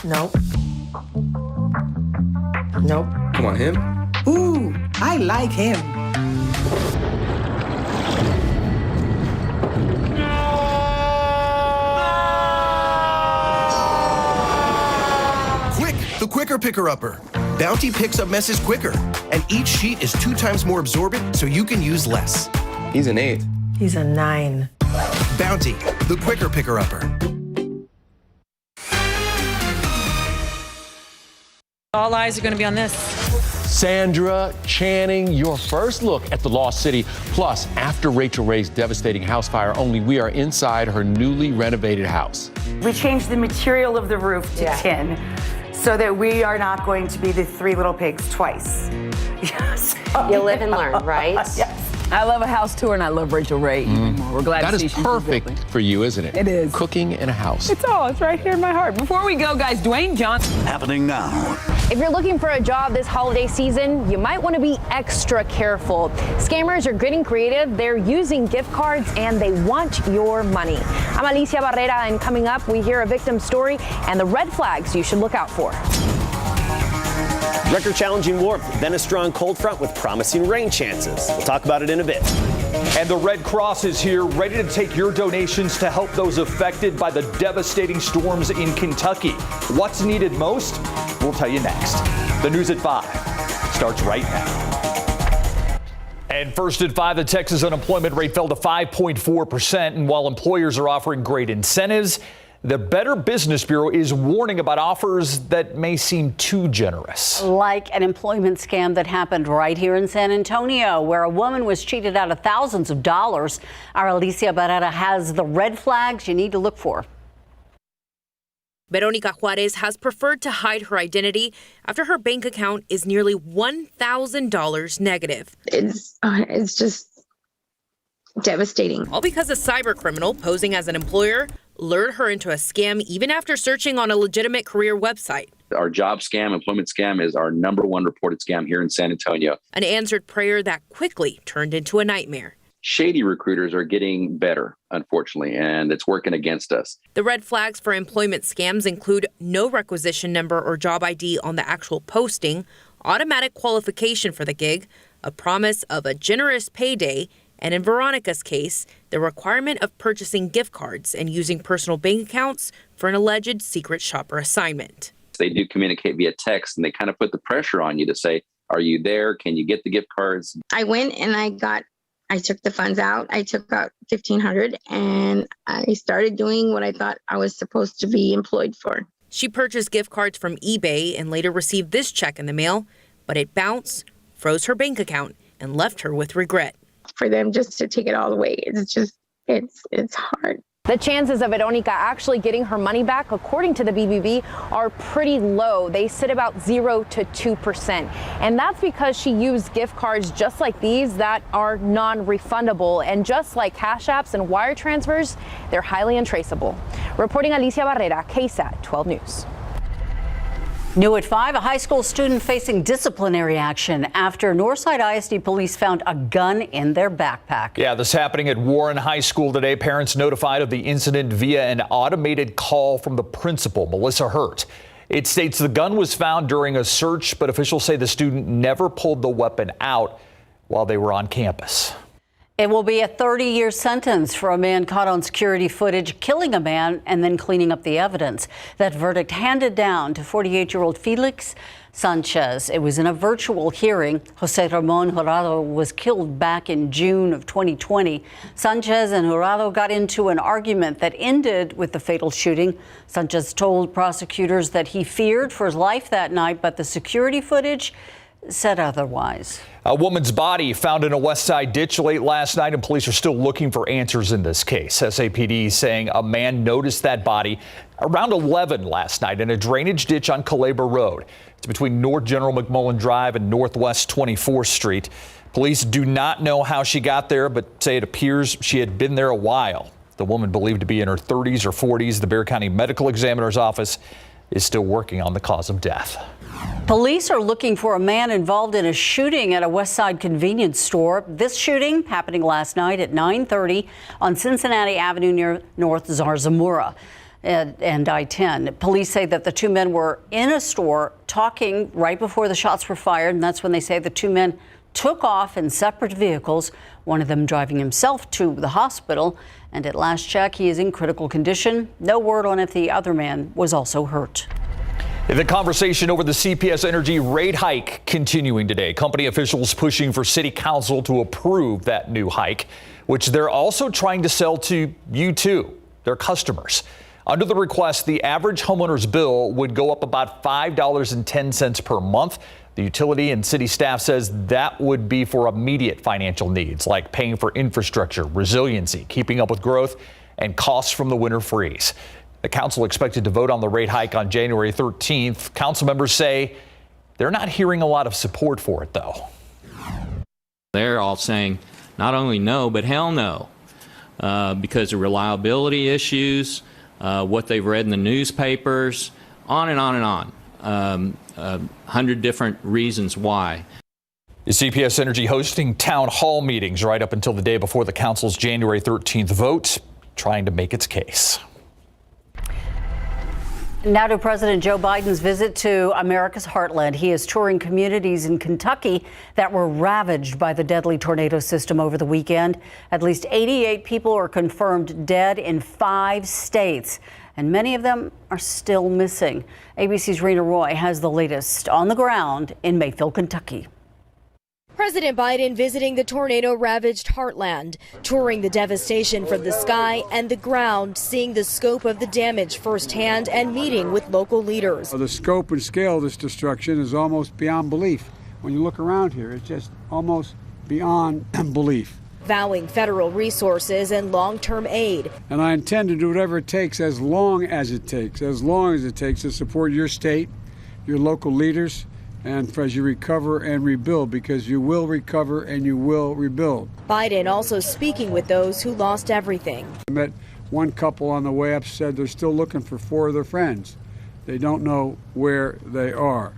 Nope. Nope. Come on, him? Ooh, I like him. Quick, the quicker picker-upper. Bounty picks up messes quicker, and each sheet is 2 times more absorbent, so you can use less. He's an 8. He's a 9. Bounty, the quicker picker-upper. All eyes are going to be on this. Sandra Channing, your first look at the Lost City. Plus, after Rachel Ray's devastating house fire, only we are inside her newly renovated house. We changed the material of the roof to tin so that we are not going to be the 3 little pigs twice. Yes. You live and learn, right? Yes. I love a house tour, and I love Rachel Ray even more. We're glad That to see is she's perfect building. for you, isn't it? It is. Cooking in a house. It's right here in my heart. Before we go, guys, Dwayne Johnson. Happening now. If you're looking for a job this holiday season, you might want to be extra careful. Scammers are getting creative. They're using gift cards, and they want your money. I'm Alicia Barrera, and coming up, we hear a victim story and the red flags you should look out for. Record-challenging warmth, then a strong cold front with promising rain chances. We'll talk about it in a bit. And the Red Cross is here, ready to take your donations to help those affected by the devastating storms in Kentucky. What's needed most? We'll tell you next. The News at 5 starts right now. And first at 5, the Texas unemployment rate fell to 5.4%. And while employers are offering great incentives, the Better Business Bureau is warning about offers that may seem too generous. Like an employment scam that happened right here in San Antonio, where a woman was cheated out of thousands of dollars. Our Alicia Barrera has the red flags you need to look for. Veronica Juarez has preferred to hide her identity after her bank account is nearly $1,000 negative. It's just devastating. All because a cyber criminal posing as an employer lured her into a scam even after searching on a legitimate career website. Our job scam, employment scam, is our #1 reported scam here in San Antonio. An answered prayer that quickly turned into a nightmare. Shady recruiters are getting better, unfortunately, and it's working against us. The red flags for employment scams include no requisition number or job ID on the actual posting, automatic qualification for the gig, a promise of a generous payday, and in Veronica's case, the requirement of purchasing gift cards and using personal bank accounts for an alleged secret shopper assignment. They do communicate via text, and they kind of put the pressure on you to say, are you there? Can you get the gift cards? I went and I took the funds out. I took out $1,500 and I started doing what I thought I was supposed to be employed for. She purchased gift cards from eBay and later received this check in the mail, but it bounced, froze her bank account, and left her with regret. For them just to take it all away, it's hard. The chances of Veronica actually getting her money back, according to the BBB, are pretty low. They sit about 0 to 2%. And that's because she used gift cards just like these that are non-refundable. And just like cash apps and wire transfers, they're highly untraceable. Reporting Alicia Barrera, KSAT 12 News. New at 5, a high school student facing disciplinary action after Northside ISD police found a gun in their backpack. Yeah, this happening at Warren High School today. Parents notified of the incident via an automated call from the principal, Melissa Hurt. It states the gun was found during a search, but officials say the student never pulled the weapon out while they were on campus. It will be a 30-year sentence for a man caught on security footage killing a man and then cleaning up the evidence. That verdict handed down to 48-year-old Felix Sanchez. It was in a virtual hearing. Jose Ramon Jurado was killed back in June of 2020. Sanchez and Jurado got into an argument that ended with the fatal shooting. Sanchez told prosecutors that he feared for his life that night, but the security footage said otherwise. A woman's body found in a Westside ditch late last night, and police are still looking for answers in this case. SAPD saying a man noticed that body around 11 last night in a drainage ditch on Calabria Road. It's between North General McMullen Drive and Northwest 24th Street. Police do not know how she got there, but say it appears she had been there a while. The woman, believed to be in her 30s or 40s, the Bexar County Medical Examiner's office is still working on the cause of death. Police are looking for a man involved in a shooting at a Westside convenience store. This shooting happening last night at 9:30 on Cincinnati Avenue near North Zarzamora. and I-10. Police say that the two men were in a store talking right before the shots were fired, and that's when they say the two men took off in separate vehicles, one of them driving himself to the hospital. And at last check, he is in critical condition. No word on if the other man was also hurt. The conversation over the CPS Energy rate hike continuing today. Company officials pushing for city council to approve that new hike, which they're also trying to sell to you too, their customers. Under the request, the average homeowner's bill would go up about $5.10 per month. The utility and city staff says that would be for immediate financial needs like paying for infrastructure, resiliency, keeping up with growth, and costs from the winter freeze. The council expected to vote on the rate hike on January 13th. Council members say they're not hearing a lot of support for it, though. They're all saying not only no, but hell no, because of reliability issues, what they've read in the newspapers, on and on and on. 100 different reasons why. CPS Energy hosting town hall meetings right up until the day before the council's January 13th vote, trying to make its case. Now to President Joe Biden's visit to America's heartland. He is touring communities in Kentucky that were ravaged by the deadly tornado system over the weekend. At least 88 people are confirmed dead in 5 states, and many of them are still missing. ABC's Rena Roy has the latest on the ground in Mayfield, Kentucky. President Biden visiting the tornado-ravaged heartland, touring the devastation from the sky and the ground, seeing the scope of the damage firsthand and meeting with local leaders. The scope and scale of this destruction is almost beyond belief. When you look around here, it's just almost beyond belief. Vowing federal resources and long-term aid. And I intend to do whatever it takes as long as it takes to support your state, your local leaders, and as you recover and rebuild, because you will recover and you will rebuild. Biden also speaking with those who lost everything. I met one couple on the way up, said they're still looking for 4 of their friends. They don't know where they are.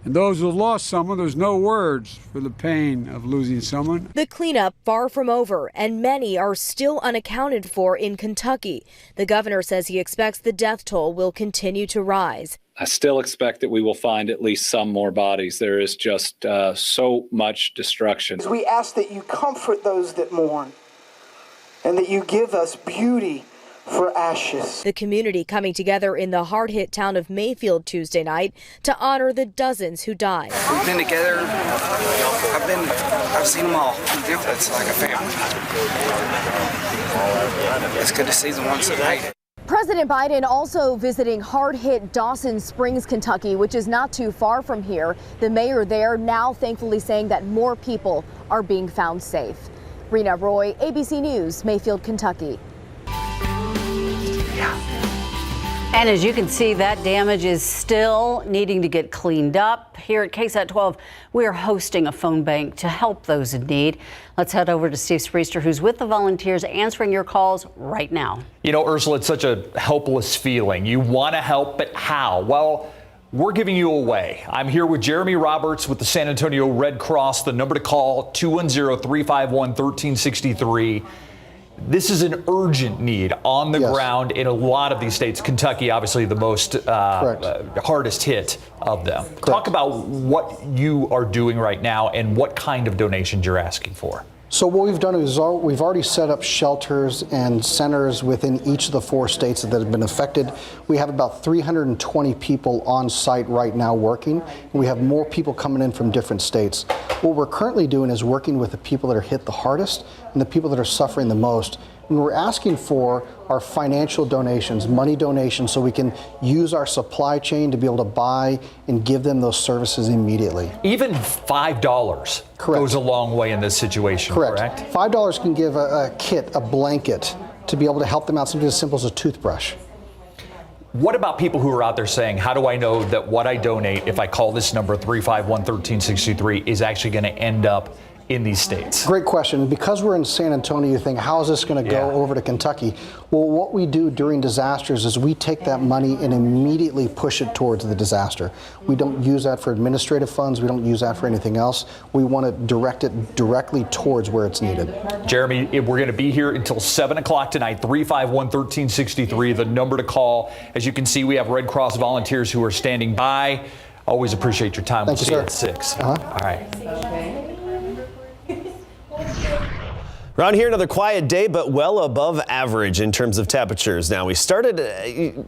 And those who lost someone, there's no words for the pain of losing someone. The cleanup far from over, and many are still unaccounted for in Kentucky. The governor says he expects the death toll will continue to rise. I still expect that we will find at least some more bodies. There is just so much destruction. We ask that you comfort those that mourn and that you give us beauty for ashes. The community coming together in the hard-hit town of Mayfield Tuesday night to honor the dozens who died. We've been together. I've seen them all. It's like a family. It's good to see the ones that made it. President Biden also visiting hard-hit Dawson Springs, Kentucky, which is not too far from here. The mayor there now thankfully saying that more people are being found safe. Rena Roy, ABC News, Mayfield, Kentucky. And as you can see, that damage is still needing to get cleaned up. Here at KSAT 12, we are hosting a phone bank to help those in need. Let's head over to Steve Spriester, who's with the volunteers answering your calls right now. You know, Ursula, it's such a helpless feeling. You want to help, but how? Well, we're giving you a way. I'm here with Jeremy Roberts with the San Antonio Red Cross. The number to call, 210-351-1363. This is an urgent need on the ground in a lot of these states. Kentucky, obviously, the most hardest hit of them. Correct. Talk about what you are doing right now and what kind of donations you're asking for. So what we've done is we've already set up shelters and centers within each of the 4 states that have been affected. We have about 320 people on site right now working, and we have more people coming in from different states. What we're currently doing is working with the people that are hit the hardest and the people that are suffering the most. And we're asking for our financial donations, money donations, so we can use our supply chain to be able to buy and give them those services immediately. Even $5 goes a long way in this situation, correct? $5 can give a kit, a blanket, to be able to help them out, something as simple as a toothbrush. What about people who are out there saying, how do I know that what I donate, if I call this number 351-1363, is actually going to end up in these states? Great question. Because we're in San Antonio, you think, how is this going to go over to Kentucky? Well, what we do during disasters is we take that money and immediately push it towards the disaster. We don't use that for administrative funds. We don't use that for anything else. We want to direct it directly towards where it's needed. Jeremy, we're going to be here until 7 o'clock tonight, 351-1363, the number to call. As you can see, we have Red Cross volunteers who are standing by. Always appreciate your time. We'll see you at 6. All right. Around here, another quiet day, but well above average in terms of temperatures. Now, we started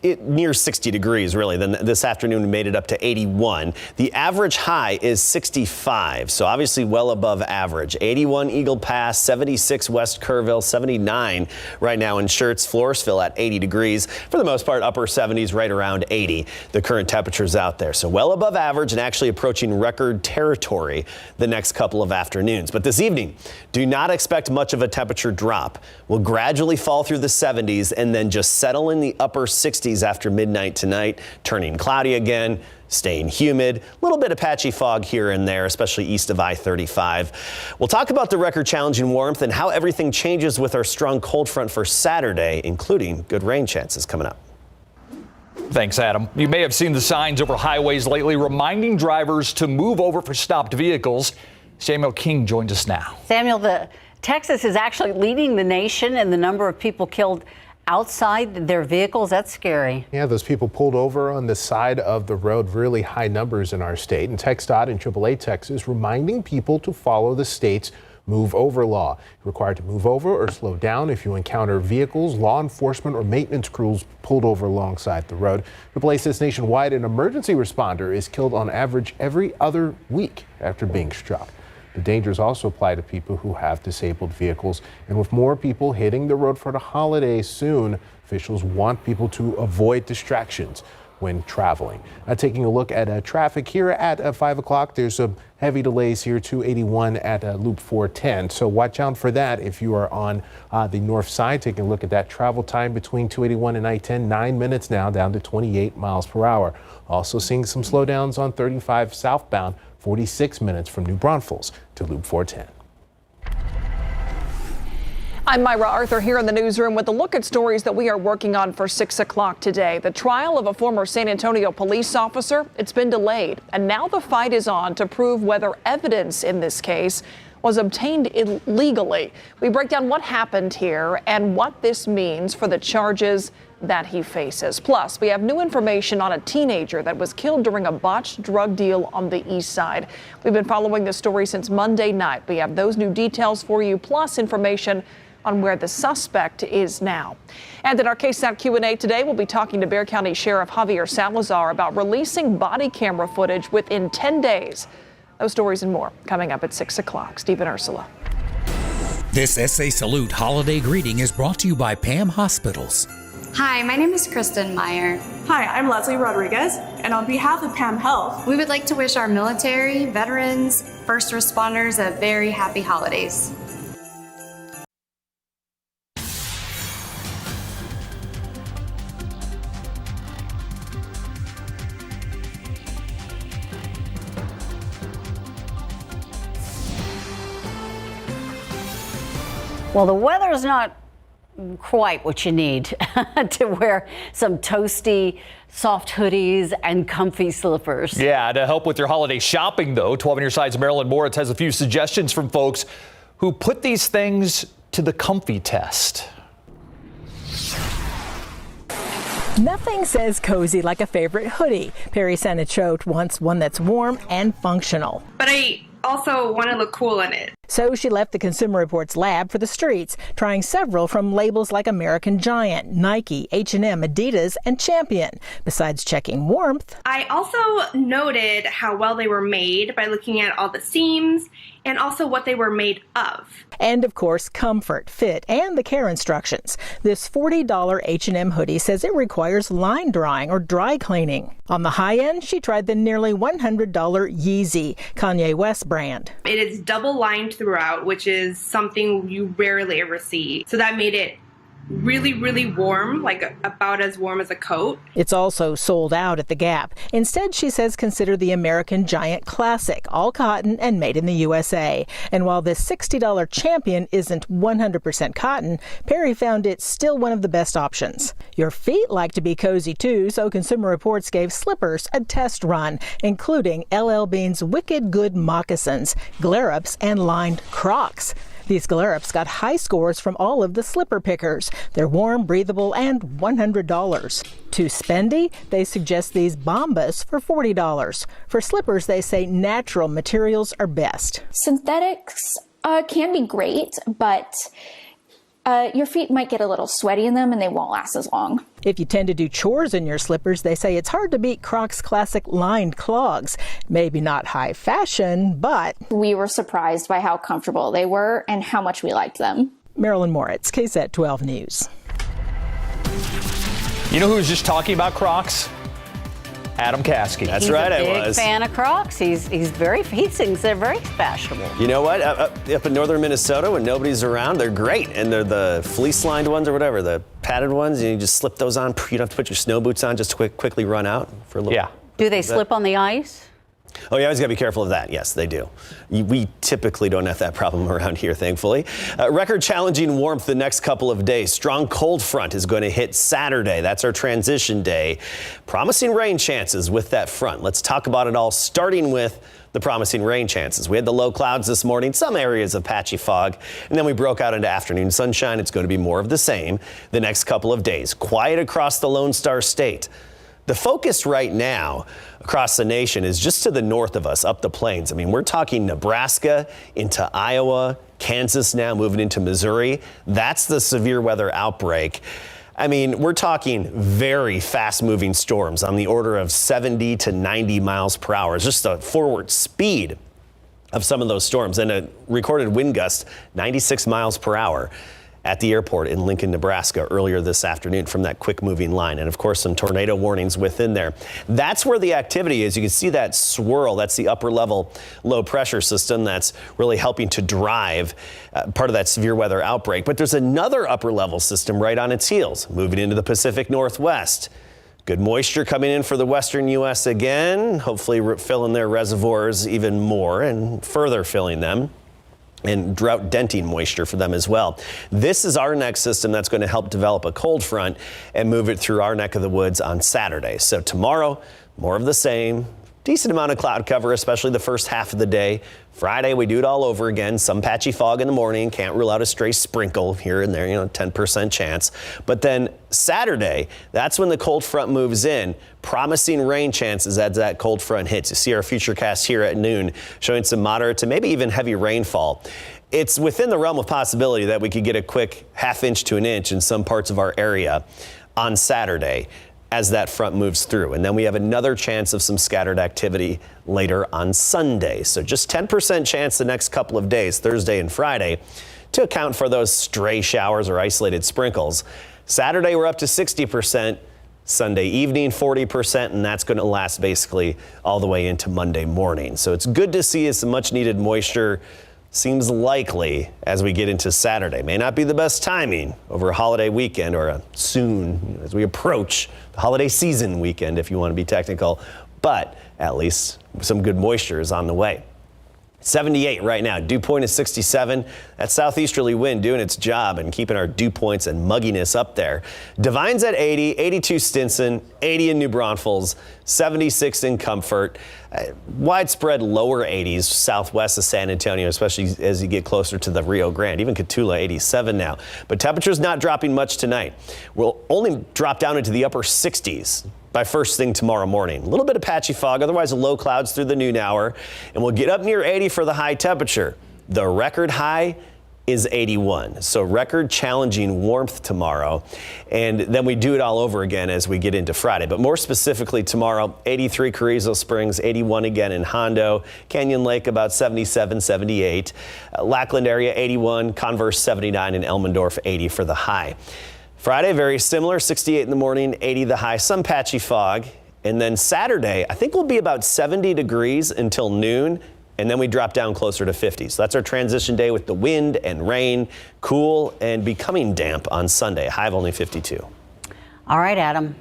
near 60 degrees, really. Then this afternoon, we made it up to 81. The average high is 65, so obviously well above average. 81 Eagle Pass, 76 West Kerrville, 79 right now in Schertz, Floresville at 80 degrees. For the most part, upper 70s, right around 80. The current temperatures out there. So well above average and actually approaching record territory the next couple of afternoons. But this evening, do not expect much of a temperature drop. We'll gradually fall through the 70s and then just settle in the upper 60s after midnight tonight, turning cloudy again, staying humid, a little bit of patchy fog here and there, especially east of I-35. We'll talk about the record challenging warmth and how everything changes with our strong cold front for Saturday, including good rain chances coming up. Thanks, Adam. You may have seen the signs over highways lately reminding drivers to move over for stopped vehicles. Samuel King joins us now. Samuel, Texas is actually leading the nation in the number of people killed outside their vehicles. That's scary. Yeah, those people pulled over on the side of the road, really high numbers in our state. And TxDOT and AAA Texas reminding people to follow the state's move over law. You're required to move over or slow down if you encounter vehicles, law enforcement, or maintenance crews pulled over alongside the road. AAA says nationwide, an emergency responder is killed on average every other week after being struck. The dangers also apply to people who have disabled vehicles. And with more people hitting the road for the holidays soon, officials want people to avoid distractions when traveling. Now, taking a look at traffic here at 5 o'clock, there's some heavy delays here, 281 at Loop 410. So watch out for that if you are on the north side. Taking a look at that travel time between 281 and I-10, 9 minutes now, down to 28 miles per hour. Also seeing some slowdowns on 35 southbound, 46 minutes from New Braunfels to Loop 410. I'm Myra Arthur here in the newsroom with a look at stories that we are working on for 6 o'clock today. The trial of a former San Antonio police officer, it's been delayed, and now the fight is on to prove whether evidence in this case was obtained illegally. We break down what happened here and what this means for the charges that he faces. Plus, we have new information on a teenager that was killed during a botched drug deal on the east side. We've been following this story since Monday night. We have those new details for you, plus information on where the suspect is now. And in our KSAT Q&A today, we'll be talking to Bexar County Sheriff Javier Salazar about releasing body camera footage within 10 days. Those stories and more coming up at 6 o'clock. Steve and Ursula. This SA Salute holiday greeting is brought to you by Pam Hospitals. Hi, my name is Kristen Meyer. Hi, I'm Leslie Rodriguez, and on behalf of PAM Health, we would like to wish our military, veterans, first responders a very happy holidays. Well, the weather's not quite what you need to wear some toasty, soft hoodies and comfy slippers. Yeah, to help with your holiday shopping, though, 12 on your side's Marilyn Moritz has a few suggestions from folks who put these things to the comfy test. Nothing says cozy like a favorite hoodie. Perry Sanichote wants one that's warm and functional. But I also want to look cool in it. So she left the Consumer Reports lab for the streets, trying several from labels like American Giant, Nike, H&M, Adidas, and Champion. Besides checking warmth, I also noted how well they were made by looking at all the seams and also what they were made of. And of course, comfort, fit, and the care instructions. This $40 H&M hoodie says it requires line drying or dry cleaning. On the high end, she tried the nearly $100 Yeezy, Kanye West brand. It is double lined throughout, which is something you rarely ever see. So that made it really, really warm, like about as warm as a coat. It's also sold out at the Gap. Instead, she says consider the American Giant Classic, all cotton and made in the USA. And while this $60 Champion isn't 100% cotton, Perry found it's still one of the best options. Your feet like to be cozy too, so Consumer Reports gave slippers a test run, including LL Bean's Wicked Good moccasins, glare-ups, and lined Crocs. These glare-ups got high scores from all of the slipper pickers. They're warm, breathable, and $100. Too spendy? They suggest these Bombas for $40. For slippers, they say natural materials are best. Synthetics can be great, but your feet might get a little sweaty in them and they won't last as long. If you tend to do chores in your slippers, they say it's hard to beat Crocs' classic lined clogs. Maybe not high fashion, but we were surprised by how comfortable they were and how much we liked them. Marilyn Moritz, KSAT 12 News. You know who was just talking about Crocs? Adam Caskey. That's right, I was. He's a big fan of Crocs. He thinks they're very fashionable. You know what? Up in northern Minnesota, when nobody's around, they're great. And they're the fleece-lined ones or whatever, the padded ones. You just slip those on. You don't have to put your snow boots on just to quickly run out for a little. Yeah. Do they slip on the ice? Oh, you always got to be careful of that. Yes, they do. We typically don't have that problem around here, thankfully. Record-challenging warmth the next couple of days. Strong cold front is going to hit Saturday. That's our transition day. Promising rain chances with that front. Let's talk about it all, starting with the promising rain chances. We had the low clouds this morning, some areas of patchy fog, and then we broke out into afternoon sunshine. It's going to be more of the same the next couple of days. Quiet across the Lone Star State. The focus right now across the nation is just to the north of us, up the plains. I mean, we're talking Nebraska into Iowa, Kansas now moving into Missouri. That's the severe weather outbreak. I mean, we're talking very fast-moving storms on the order of 70 to 90 miles per hour. It's just the forward speed of some of those storms, and a recorded wind gust 96 miles per hour at the airport in Lincoln, Nebraska earlier this afternoon from that quick moving line. And of course, some tornado warnings within there. That's where the activity is. You can see that swirl. That's the upper level low pressure system that's really helping to drive part of that severe weather outbreak. But there's another upper level system right on its heels, moving into the Pacific Northwest. Good moisture coming in for the western U.S. again, hopefully filling their reservoirs even more and further filling them. And drought denting moisture for them as well. This is our next system that's going to help develop a cold front and move it through our neck of the woods on Saturday. So tomorrow, more of the same. Decent amount of cloud cover, especially the first half of the day. Friday, we do it all over again. Some patchy fog in the morning. Can't rule out a stray sprinkle here and there, 10% chance. But then Saturday, that's when the cold front moves in. Promising rain chances as that cold front hits. You see our futurecast here at noon showing some moderate to maybe even heavy rainfall. It's within the realm of possibility that we could get a quick ½ inch to an inch in some parts of our area on Saturday as that front moves through. And then we have another chance of some scattered activity later on Sunday. So just 10% chance the next couple of days, Thursday and Friday, to account for those stray showers or isolated sprinkles. Saturday, we're up to 60%. Sunday evening, 40%, and that's going to last basically all the way into Monday morning. So it's good to see some much needed moisture. Seems likely as we get into Saturday. May not be the best timing over a holiday weekend or soon as we approach the holiday season weekend, if you want to be technical, but at least some good moisture is on the way. 78 right now. Dew point is 67. That southeasterly wind doing its job and keeping our dew points and mugginess up there. Divine's at 80, 82 Stinson, 80 in New Braunfels, 76 in Comfort. Widespread lower 80s southwest of San Antonio, especially as you get closer to the Rio Grande. Even Cotulla, 87 now. But temperatures not dropping much tonight. We'll only drop down into the upper 60s by first thing tomorrow morning. A little bit of patchy fog, otherwise low clouds through the noon hour, and we'll get up near 80 for the high temperature. The record high is 81, so record challenging warmth tomorrow, and then we do it all over again as we get into Friday. But more specifically tomorrow, 83 Carrizo Springs, 81 again in Hondo, Canyon Lake about 77, 78, Lackland area 81, Converse 79, and Elmendorf 80 for the high. Friday, very similar, 68 in the morning, 80 the high, some patchy fog. And then Saturday, I think we'll be about 70 degrees until noon, and then we drop down closer to 50. So that's our transition day with the wind and rain, cool and becoming damp on Sunday. High of only 52. All right, Adam.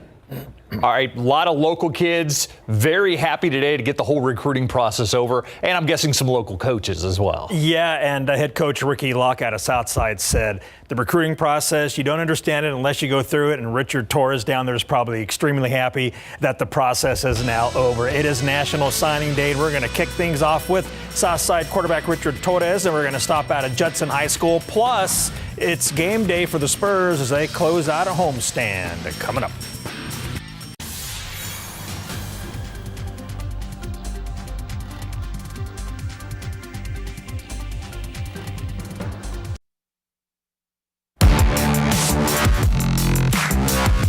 All right, a lot of local kids very happy today to get the whole recruiting process over, and I'm guessing some local coaches as well. Yeah, and head coach Ricky Locke out of Southside said the recruiting process, you don't understand it unless you go through it, and Richard Torres down there is probably extremely happy that the process is now over. It is National Signing Day, and we're going to kick things off with Southside quarterback Richard Torres, and we're going to stop out at Judson High School. Plus, it's game day for the Spurs as they close out a homestand. Coming up.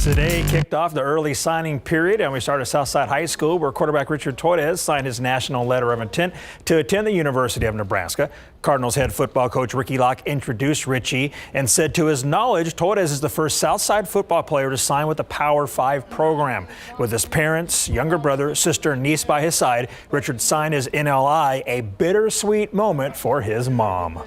Today kicked off the early signing period, and we started at Southside High School, where quarterback Richard Torres signed his national letter of intent to attend the University of Nebraska. Cardinals head football coach Ricky Locke introduced Richie and said to his knowledge, Torres is the first Southside football player to sign with the Power 5 program. With his parents, younger brother, sister, and niece by his side, Richard signed his NLI, a bittersweet moment for his mom.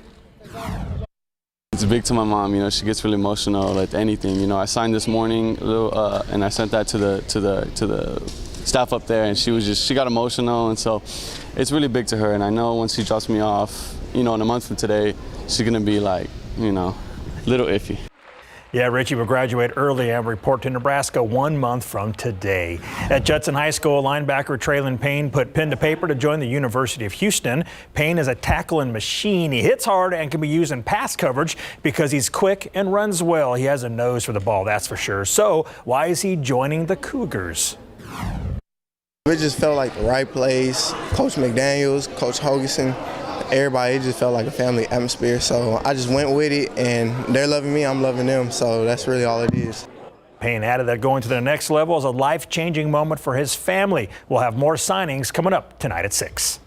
It's big to my mom. You know, she gets really emotional at anything. You know, I signed this morning, and I sent that to the staff up there, and she got emotional, and so it's really big to her. And I know once she drops me off, you know, in a month from today, she's gonna be like, you know, a little iffy. Yeah, Richie will graduate early and report to Nebraska 1 month from today. At Judson High School, linebacker Traylon Payne put pen to paper to join the University of Houston. Payne is a tackling machine. He hits hard and can be used in pass coverage because he's quick and runs well. He has a nose for the ball, that's for sure. So why is he joining the Cougars? It just felt like the right place. Coach McDaniels, Coach Hogerson, everybody, it just felt like a family atmosphere. So I just went with it, and they're loving me, I'm loving them. So that's really all it is. Payne added that going to the next level is a life-changing moment for his family. We'll have more signings coming up tonight at 6.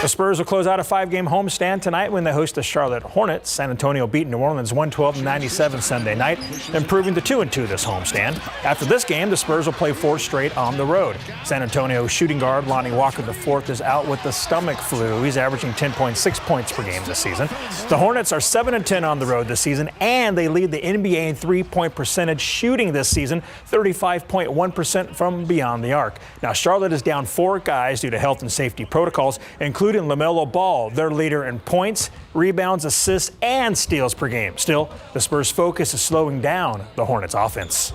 The Spurs will close out a 5-game homestand tonight when they host the Charlotte Hornets. San Antonio beat New Orleans 112-97 Sunday night, improving to 2-2 this homestand. After this game, the Spurs will play 4 straight on the road. San Antonio shooting guard Lonnie Walker IV is out with the stomach flu. He's averaging 10.6 points per game this season. The Hornets are 7-10 on the road this season, and they lead the NBA in three-point percentage shooting this season, 35.1% from beyond the arc. Now, Charlotte is down 4 guys due to health and safety protocols, including LaMelo Ball, their leader in points, rebounds, assists, and steals per game. Still, the Spurs' focus is slowing down the Hornets' offense.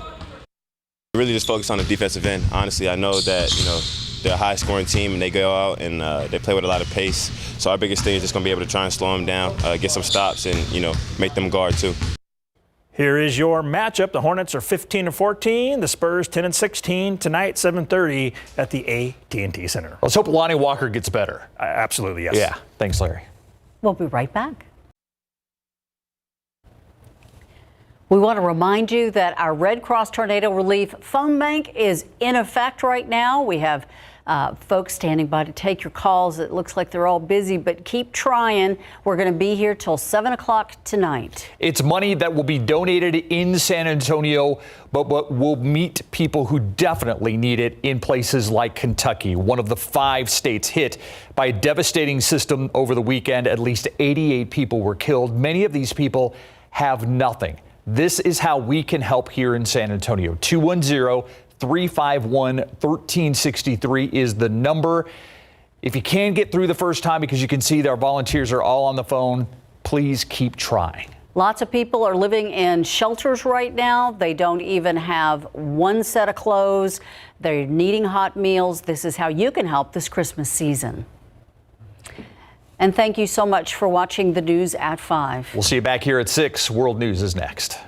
Really just focus on the defensive end. Honestly, I know that, you know, they're a high-scoring team, and they go out and they play with a lot of pace. So our biggest thing is just going to be able to try and slow them down, get some stops, and, you know, make them guard too. Here is your matchup. The Hornets are 15-14. The Spurs 10-16 tonight, 7:30 at the AT&T Center. Let's hope Lonnie Walker gets better. Absolutely, yes. Yeah. Thanks, Larry. We'll be right back. We want to remind you that our Red Cross Tornado Relief Phone Bank is in effect right now. We have folks standing by to take your calls. It looks like they're all busy, but keep trying. We're going to be here till 7 o'clock tonight. It's money that will be donated in San Antonio, but will meet people who definitely need it in places like Kentucky, one of the 5 states hit by a devastating system over the weekend. At least 88 people were killed. Many of these people have nothing. This is how we can help here in San Antonio. 210-351-1363 is the number. If you can't get through the first time because you can see that our volunteers are all on the phone, please keep trying. Lots of people are living in shelters right now. They don't even have one set of clothes. They're needing hot meals. This is how you can help this Christmas season. And thank you so much for watching the news at 5. We'll see you back here at 6. World News is next.